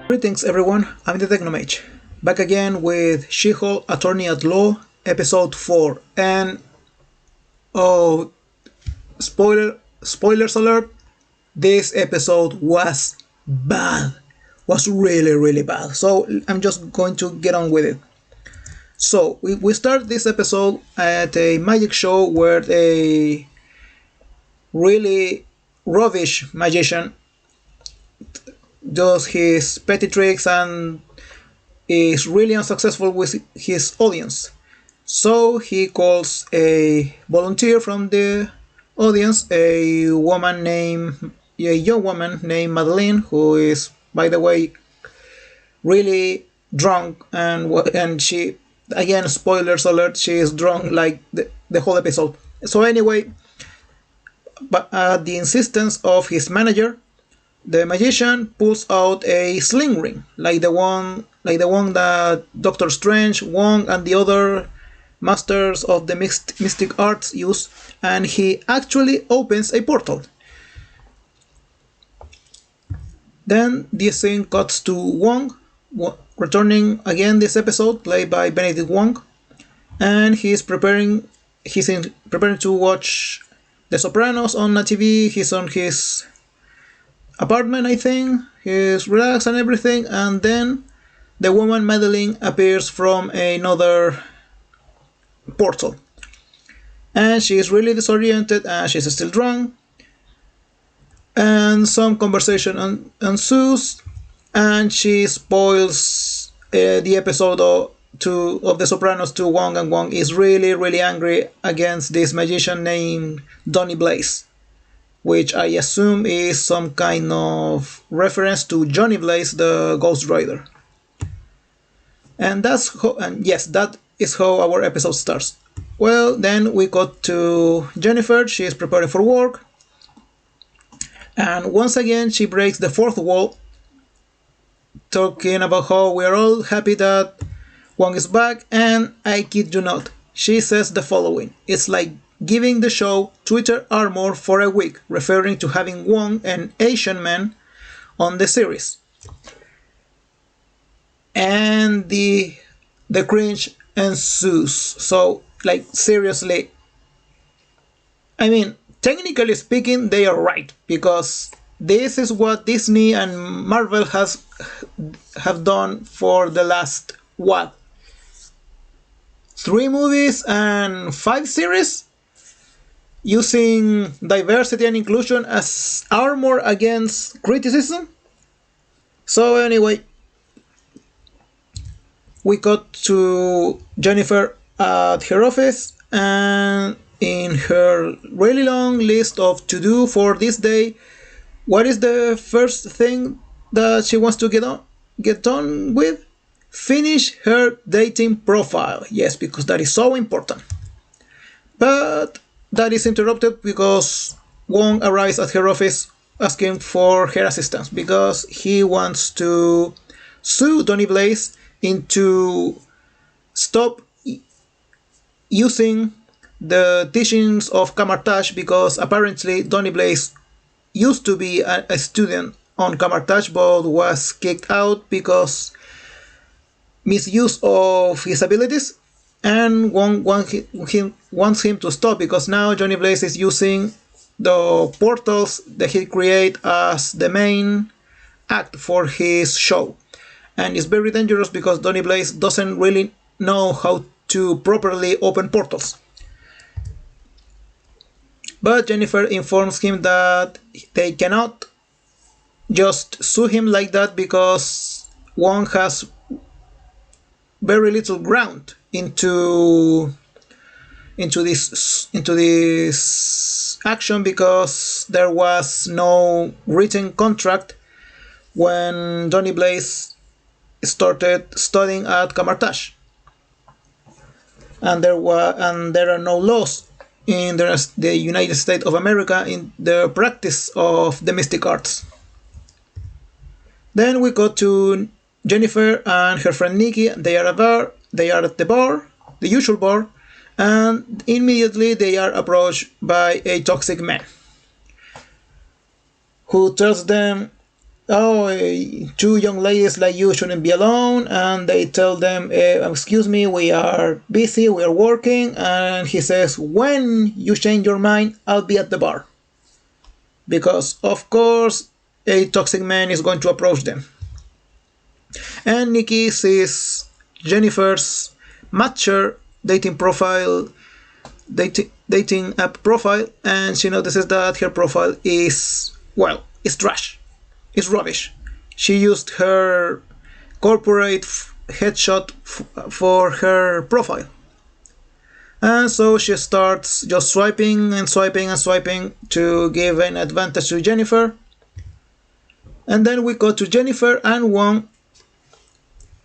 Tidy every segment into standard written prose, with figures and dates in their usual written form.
Greetings everyone, I'm the Technomage, back again with She-Hulk Attorney at Law, episode 4, and oh, spoilers alert, this episode was bad, was really bad, so I'm just going to get on with it. So, we start this episode at a magic show where a really rubbish magician does his petty tricks and is really unsuccessful with his audience. So he calls a volunteer from the audience, a young woman named Madeline, who is, by the way, really drunk, and she, again, spoilers alert, she is drunk like the whole episode. So anyway, but at the insistence of his manager, the magician pulls out a sling ring, like the one that Doctor Strange, Wong, and the other masters of the mystic arts use, and he actually opens a portal. Then the scene cuts to Wong, returning again this episode, played by Benedict Wong, and he's preparing to watch The Sopranos on a TV. He's on his apartment, I think. He's relaxed and everything, and then the woman Madeline appears from another portal, and she is really disoriented and she's still drunk, and some conversation ensues, and she spoils the episode of The Sopranos to Wong, and Wong is really angry against this magician named Donny Blaze, which I assume is some kind of reference to Johnny Blaze, the Ghost Rider. And that is how our episode starts. Well, then we got to Jennifer. She is preparing for work, and once again she breaks the fourth wall, talking about how we are all happy that Wong is back, and I kid you not, she says the following: "It's like giving the show Twitter armor for a week," referring to having Wong, an Asian man, on the series. And the cringe ensues. So, like, seriously, I mean, technically speaking, they are right, because this is what Disney and Marvel have done for the last, what, 3 movies and 5 series, using diversity and inclusion as armor against criticism. So anyway, we got to Jennifer at her office, and in her really long list of to do for this day, what is the first thing that she wants to get done with? Finish her dating profile. Yes, because that is so important. But that is interrupted because Wong arrives at her office asking for her assistance, because he wants to sue Donny Blaze into stop using the teachings of Kamartaj, because apparently Donny Blaze used to be a student on Kamartaj but was kicked out because misuse of his abilities, and wants him to stop, because now Johnny Blaze is using the portals that he created as the main act for his show. And it's very dangerous because Donny Blaze doesn't really know how to properly open portals. But Jennifer informs him that they cannot just sue him like that, because Wong has very little ground into this action, because there was no written contract when Donny Blaze started studying at Kamartaj, and there are no laws in the United States of America in the practice of the mystic arts. Then we go to Jennifer and her friend Nikki. They are at the bar, the usual bar, and immediately they are approached by a toxic man who tells them oh, two young ladies like you shouldn't be alone, and they tell them, excuse me, we are busy, we are working, and he says, when you change your mind, I'll be at the bar. Because, of course, a toxic man is going to approach them. And Nikki sees Jennifer's matcher dating app profile, and she notices that her profile is, well, it's trash. It's rubbish. She used her corporate headshot for her profile. And so she starts just swiping and swiping and swiping to give an advantage to Jennifer. And then we go to Jennifer and Wong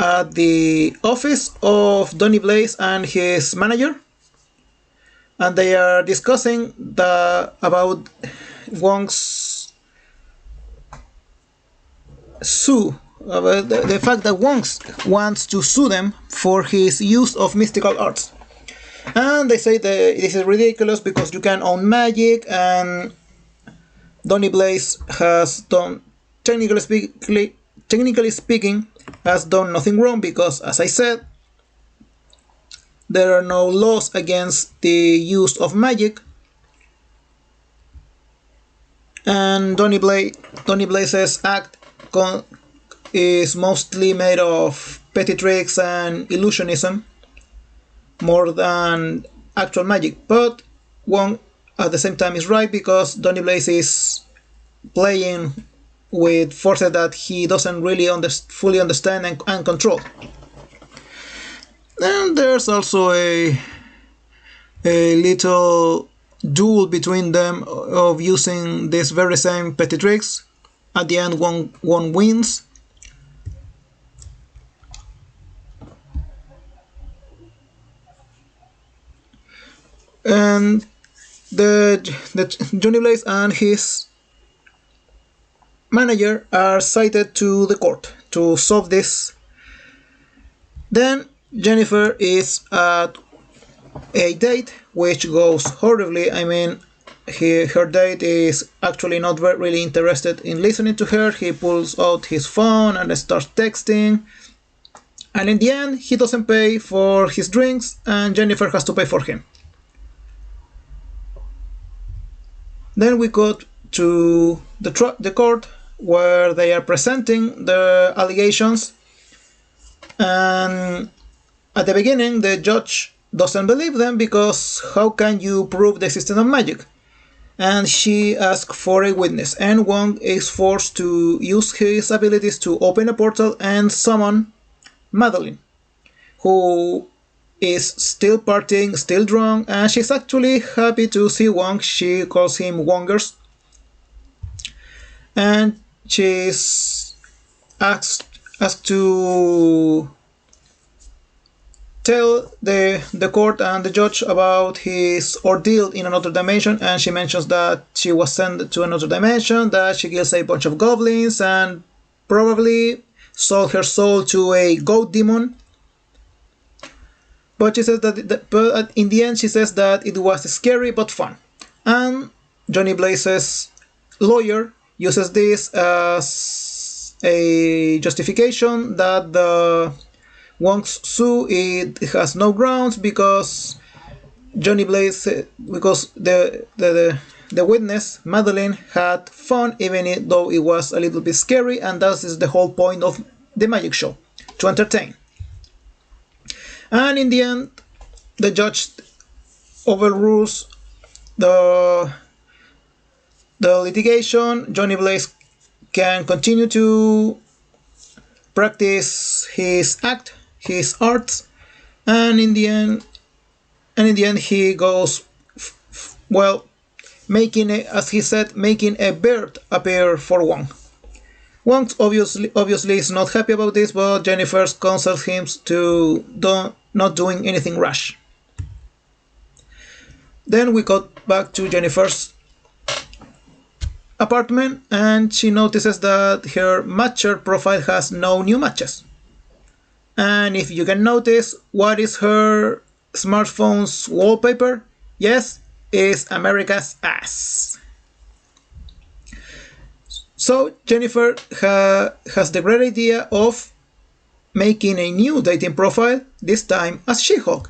at the office of Donny Blaze and his manager. And they are discussing about Wong's sue, the fact that Wong wants to sue them for his use of mystical arts. And they say that this is ridiculous because you can own magic, and Donny Blaze has done, technically speaking, has done nothing wrong because, as I said, there are no laws against the use of magic. And Donny Blaze's act is mostly made of petty tricks and illusionism more than actual magic. But Wong at the same time is right because Donny Blaze is playing with forces that he doesn't really fully understand and control. And there's also a little duel between them of using these very same petty tricks. At the end, one wins. And the Johnny Blaze and his manager are cited to the court to solve this. Then Jennifer is at a date which goes horribly. I mean, her date is actually not really interested in listening to her. He pulls out his phone and starts texting. And in the end, he doesn't pay for his drinks and Jennifer has to pay for him. Then we go to the court where they are presenting the allegations. And at the beginning, the judge doesn't believe them because how can you prove the existence of magic? And she asks for a witness, and Wong is forced to use his abilities to open a portal and summon Madeline, who is still partying, still drunk, and she's actually happy to see Wong. She calls him Wongers. And she's asked to tell the court and the judge about his ordeal in another dimension, and she mentions that she was sent to another dimension, that she kills a bunch of goblins and probably sold her soul to a goat demon. But she says but in the end she says that it was scary but fun. And Johnny Blaze's lawyer uses this as a justification that the Wong's sue it has no grounds because Johnny Blaze, because the witness Madeline had fun even though it was a little bit scary, and that is the whole point of the magic show, to entertain. And in the end, the judge overrules the litigation. Johnny Blaze can continue to practice his act, his arts, and in the end he goes, well, making as he said, making a bird appear for Wong. Wong obviously is not happy about this, but Jennifer counsels him to not doing anything rash. Then we got back to Jennifer's apartment, and she notices that her matcher profile has no new matches. And if you can notice, what is her smartphone's wallpaper? Yes, is America's ass. So Jennifer has the great idea of making a new dating profile, this time as She-Hulk,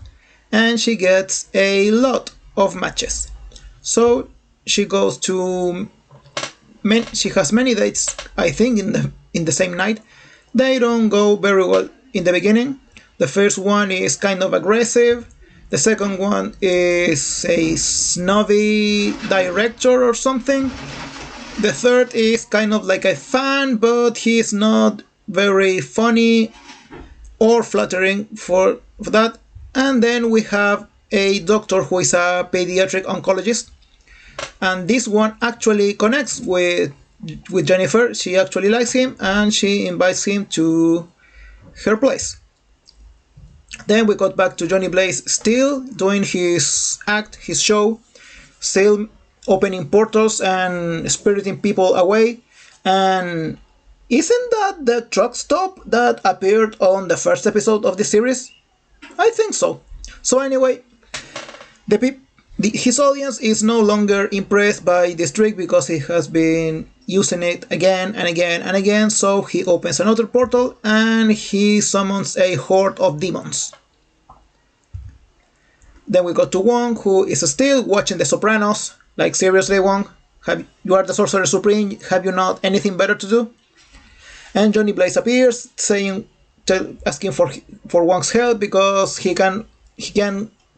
and she gets a lot of matches. So she goes to she has many dates, I think, in the same night. They don't go very well in the beginning. The first one is kind of aggressive. The second one is a snobby director or something. The third is kind of like a fan, but he's not very funny or flattering for that. And then we have a doctor who is a pediatric oncologist. And this one actually connects with Jennifer. She actually likes him and she invites him to her place. Then we got back to Johnny Blaze still doing his act, his show, still opening portals and spiriting people away. And isn't that the truck stop that appeared on the first episode of the series? I think so. So anyway, his audience is no longer impressed by this trick because he has been using it again and again and again. So he opens another portal and he summons a horde of demons. Then we go to Wong, who is still watching The Sopranos. Like, seriously, Wong? You are the Sorcerer Supreme, have you not anything better to do? And Johnny Blaze appears, asking for Wong's help because he can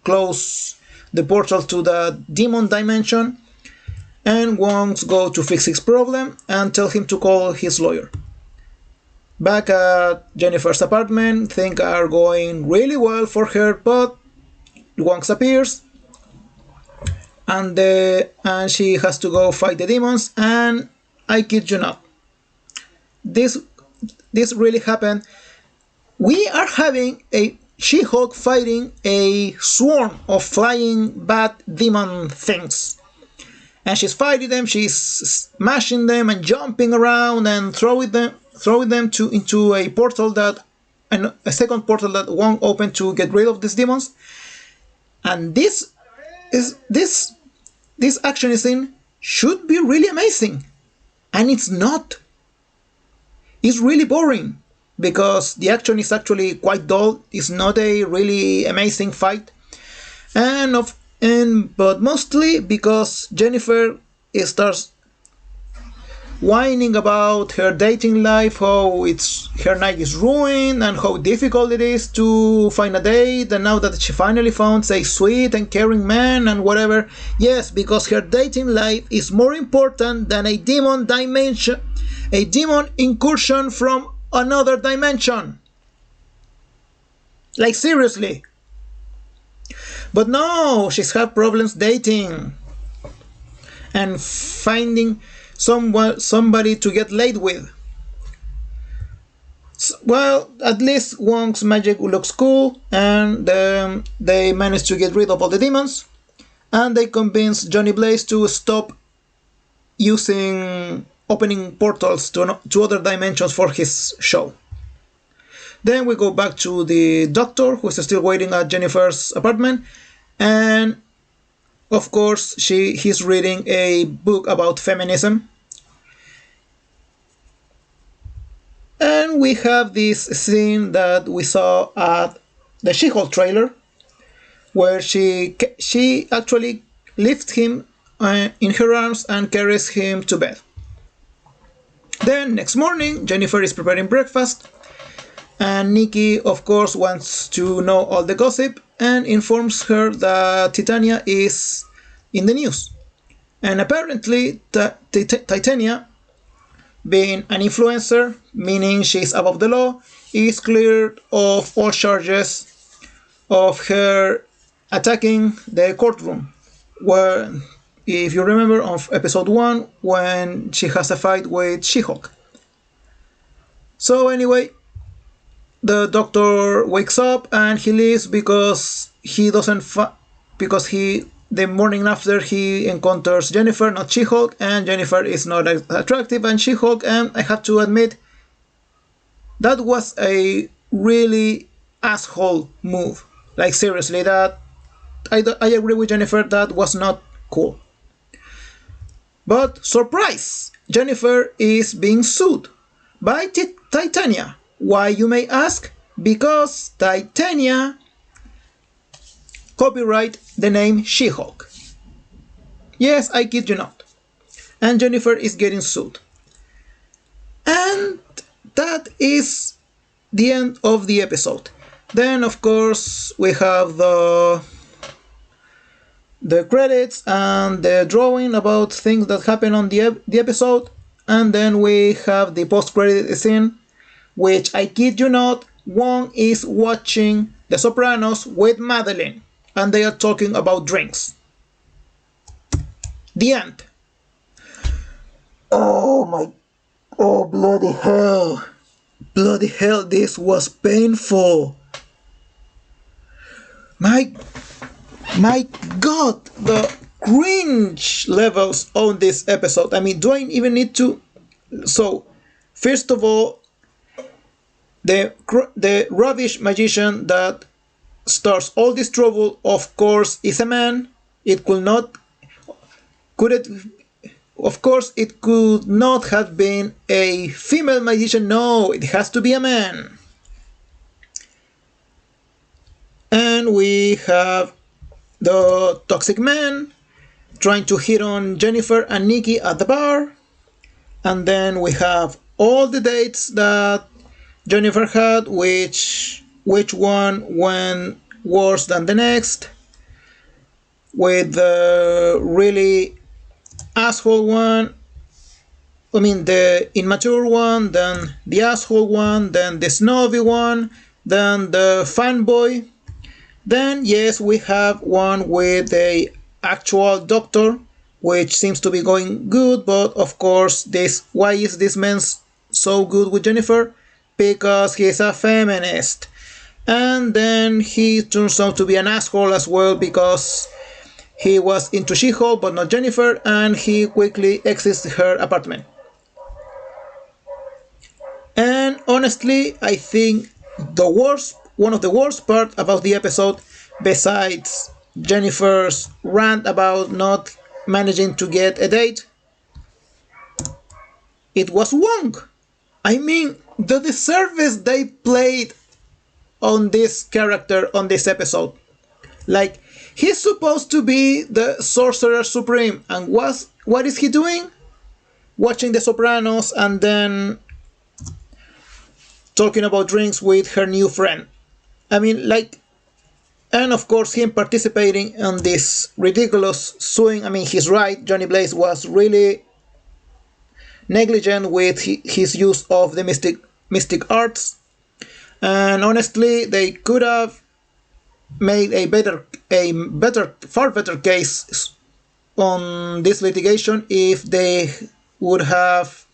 close the portal to the demon dimension. And Wong goes to fix his problem and tell him to call his lawyer. Back at Jennifer's apartment, things are going really well for her, but Wong appears, and she has to go fight the demons. And I kid you not, this really happened. We are having a She-Hulk fighting a swarm of flying bad demon things, and she's fighting them. She's smashing them and jumping around and throwing them into a portal a second portal that Wong opened to get rid of these demons. And this action scene should be really amazing, and it's not. It's really boring because the action is actually quite dull. It's not a really amazing fight, but mostly because Jennifer starts whining about her dating life, how her night is ruined and how difficult it is to find a date, and now that she finally found a sweet and caring man and whatever. Yes, because her dating life is more important than a demon dimension, a demon incursion from another dimension. Like, seriously. But no, she's had problems dating and finding somebody to get laid with. Well, at least Wong's magic looks cool, and they manage to get rid of all the demons, and they convince Johnny Blaze to stop opening portals to other dimensions for his show. Then we go back to the doctor, who is still waiting at Jennifer's apartment, and of course he's reading a book about feminism. And we have this scene that we saw at the She-Hulk trailer, where she actually lifts him in her arms and carries him to bed. Then next morning, Jennifer is preparing breakfast, and Nikki, of course, wants to know all the gossip and informs her that Titania is in the news. And apparently, Titania, being an influencer, meaning she's above the law, is cleared of all charges of her attacking the courtroom, where, if you remember, on episode 1, when she has a fight with She-Hulk. So anyway, the doctor wakes up and he leaves because the morning after he encounters Jennifer, not She-Hulk, and Jennifer is not as attractive as She-Hulk, and I have to admit, that was a really asshole move. Like, seriously, that I agree with Jennifer, that was not cool. But surprise! Jennifer is being sued by Titania. Why, you may ask? Because Titania copyright the name She-Hulk. Yes, I kid you not. And Jennifer is getting sued. And that is the end of the episode. Then, of course, we have the credits and the drawing about things that happen on the episode. And then we have the post-credit scene, which I kid you not, Wong is watching The Sopranos with Madeline, and they are talking about drinks. The end. Oh, bloody hell. Bloody hell, this was painful. My God, the cringe levels on this episode. I mean, do I even need to? So, first of all, the rubbish magician that starts all this trouble, of course, is a man. It could not have been a female magician. No, it has to be a man. And we have the toxic man trying to hit on Jennifer and Nikki at the bar. And then we have all the dates that Jennifer had, which one went worse than the next. With the really asshole one, I mean the immature one, then the asshole one, then the snobby one, then the fanboy. Then yes, we have one with the actual doctor, which seems to be going good, but of course why is this man so good with Jennifer? Because he's a feminist. And then he turns out to be an asshole as well, because he was into She-Hulk but not Jennifer, and he quickly exits her apartment. And honestly, I think one of the worst part about the episode, besides Jennifer's rant about not managing to get a date, it was Wong. I mean, the disservice they played on this character on this episode. Like, he's supposed to be the Sorcerer Supreme, and what is he doing? Watching The Sopranos and then talking about drinks with her new friend. I mean, like, and of course him participating in this ridiculous suing. I mean, he's right, Johnny Blaze was really negligent with his use of the mystic arts, and honestly they could have made far better case on this litigation if they would have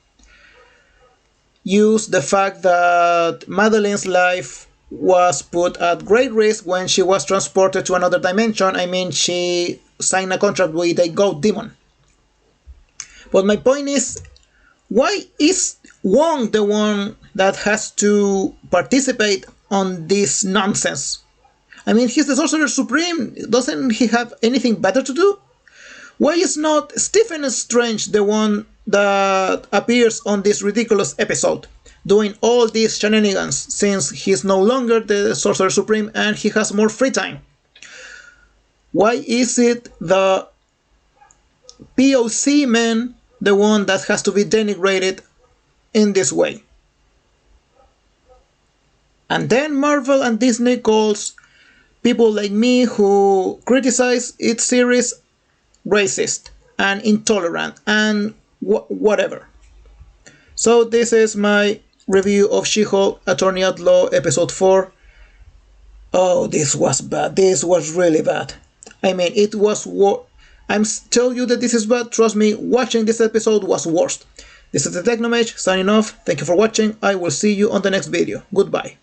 used the fact that Madeline's life was put at great risk when she was transported to another dimension. I mean, she signed a contract with a goat demon. But my point is, why is Wong the one that has to participate on this nonsense? I mean, he's the Sorcerer Supreme. Doesn't he have anything better to do? Why is not Stephen Strange the one that appears on this ridiculous episode, doing all these shenanigans, since he's no longer the Sorcerer Supreme and he has more free time? Why is it the POC man the one that has to be denigrated in this way? And then Marvel and Disney calls people like me who criticize its series racist and intolerant and whatever. So this is my review of She-Hulk Attorney at Law episode 4. Oh, this was bad. This was really bad. I mean, it was I'm telling you that this is bad. Trust me, watching this episode was worst. This is the Technomage signing off. Thank you for watching. I will see you on the next video. Goodbye.